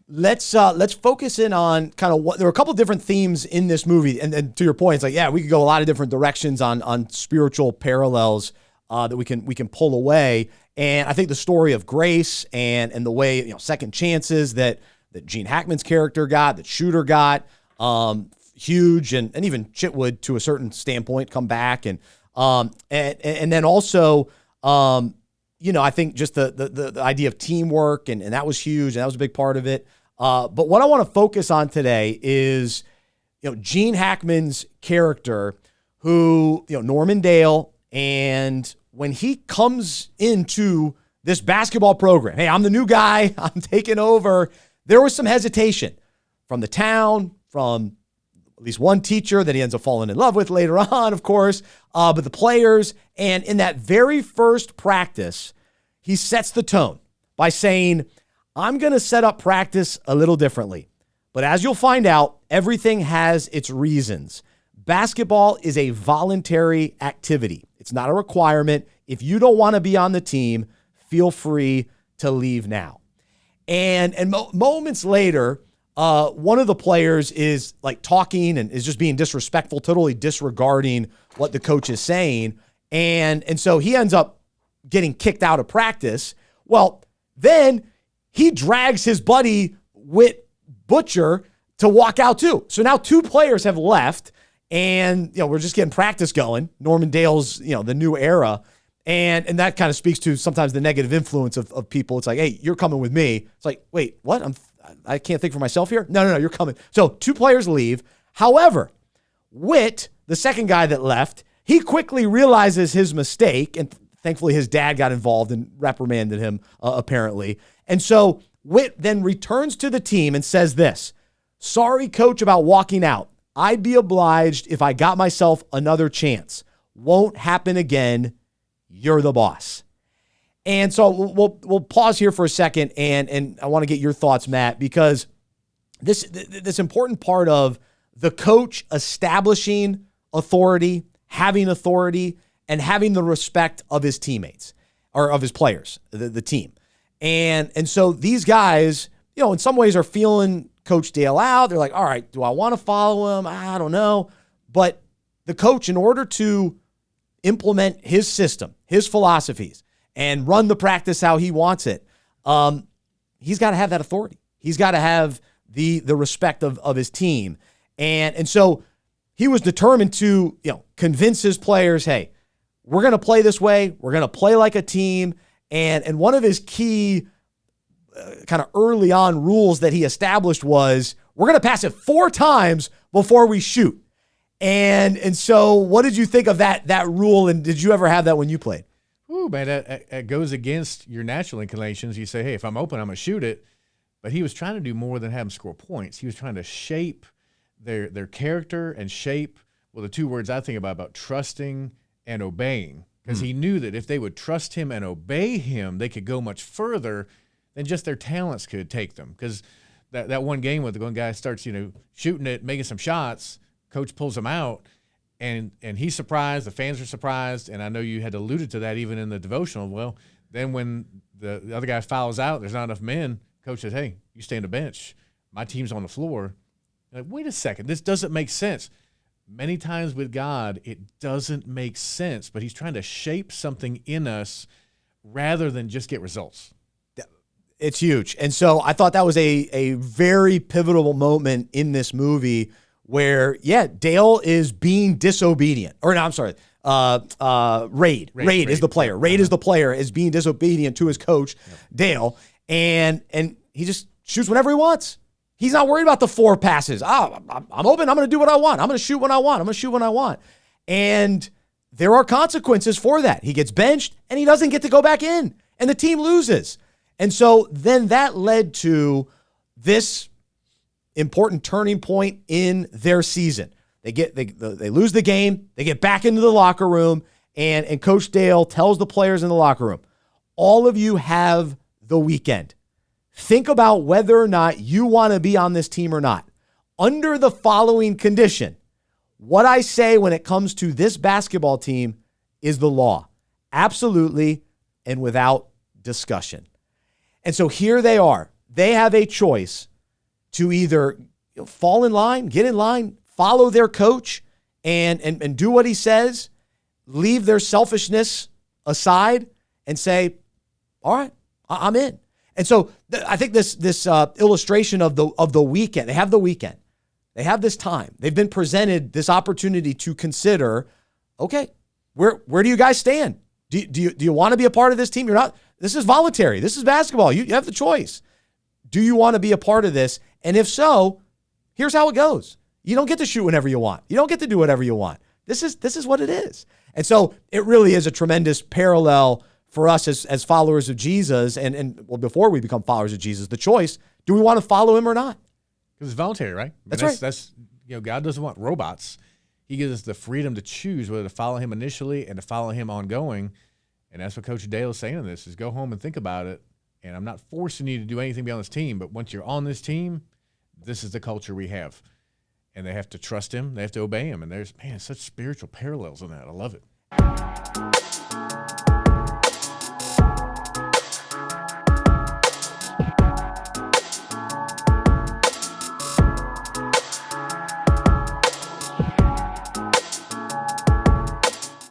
let's focus in on kind of what there are a couple of different themes in this movie, and to your point, it's like, yeah, we could go a lot of different directions on spiritual parallels that we can pull away. And I think the story of grace and the way, second chances that Gene Hackman's character got, that Shooter got, huge, and even Chitwood to a certain standpoint come back, and then also I think just the idea of teamwork and that was huge, and that was a big part of it. But what I want to focus on today is, Gene Hackman's character, who, Norman Dale, and when he comes into this basketball program, hey, I'm the new guy, I'm taking over, there was some hesitation from the town, from at least one teacher that he ends up falling in love with later on, of course, but the players. And in that very first practice, he sets the tone by saying, I'm going to set up practice a little differently. But as you'll find out, everything has its reasons. Basketball is a voluntary activity. It's not a requirement. If you don't want to be on the team, feel free to leave now. And moments later, one of the players is like talking and is just being disrespectful, totally disregarding what the coach is saying. And so he ends up getting kicked out of practice. Well, then he drags his buddy Whit Butcher to walk out too. So now two players have left, and we're just getting practice going. Norman Dale's, the new era. And that kind of speaks to sometimes the negative influence of people. It's like, hey, you're coming with me. It's like, wait, what? I can't think for myself here? No, you're coming. So two players leave. However, Whit, the second guy that left, he quickly realizes his mistake, and thankfully his dad got involved and reprimanded him, apparently. And so Whit then returns to the team and says this: sorry, coach, about walking out. I'd be obliged if I got myself another chance. Won't happen again. You're the boss. And so we'll pause here for a second, and I want to get your thoughts, Matt, because this important part of the coach establishing authority, having authority, and having the respect of his teammates or of his players, the team. And so these guys, in some ways are feeling Coach Dale out. They're like, all right, do I want to follow him? I don't know. But the coach, in order to implement his system, his philosophies, and run the practice how he wants it, he's got to have that authority. He's got to have the respect of his team. And so he was determined to, convince his players, hey, we're going to play this way. We're going to play like a team. And one of his key kind of early on rules that he established was, we're going to pass it 4 times before we shoot. And so what did you think of that rule? And did you ever have that when you played? Ooh, man, that goes against your natural inclinations. You say, hey, if I'm open, I'm going to shoot it. But he was trying to do more than have them score points. He was trying to shape their character and shape, well, the two words I think about trusting and obeying. Because he knew that if they would trust him and obey him, they could go much further than just their talents could take them. Because that one game where the one guy starts, shooting it, making some shots, coach pulls him out, and he's surprised, the fans are surprised, and I know you had alluded to that even in the devotional. Well, then when the other guy fouls out, there's not enough men, coach says, hey, you stay on the bench. My team's on the floor. You're like, wait a second, this doesn't make sense. Many times with God, it doesn't make sense, but he's trying to shape something in us rather than just get results. It's huge. And so I thought that was a very pivotal moment in this movie where, Dale is being disobedient. Or no, I'm sorry. Raid is the player. Raid is the player, is being disobedient to his coach, Dale. And he just shoots whenever he wants. He's not worried about the 4 passes. I'm open. I'm going to do what I want. I'm going to shoot when I want. I'm going to shoot when I want. And there are consequences for that. He gets benched, and he doesn't get to go back in, and the team loses. And so then that led to this important turning point in their season. They lose the game. They get back into the locker room, and Coach Dale tells the players in the locker room, all of you have the weekend. Think about whether or not you want to be on this team or not. Under the following condition, what I say when it comes to this basketball team is the law. Absolutely and without discussion. And so here they are. They have a choice to either fall in line, get in line, follow their coach, and do what he says, leave their selfishness aside, and say, all right, I'm in. And so I think this illustration of the weekend, they have the weekend. They have this time. They've been presented this opportunity to consider, okay, where do you guys stand? Do you want to be a part of this team? You're not. This is voluntary. This is basketball. You have the choice. Do you want to be a part of this? And if so, here's how it goes. You don't get to shoot whenever you want. You don't get to do whatever you want. This is what it is. And so it really is a tremendous parallel for us as followers of Jesus. And before we become followers of Jesus, the choice, do we want to follow him or not? Because it's voluntary, right? That's right. That's God doesn't want robots. He gives us the freedom to choose whether to follow him initially and to follow him ongoing. And that's what Coach Dale is saying in this, is go home and think about it. And I'm not forcing you to do anything beyond this team, but once you're on this team, this is the culture we have. And they have to trust him. They have to obey him. And there's, such spiritual parallels in that. I love it.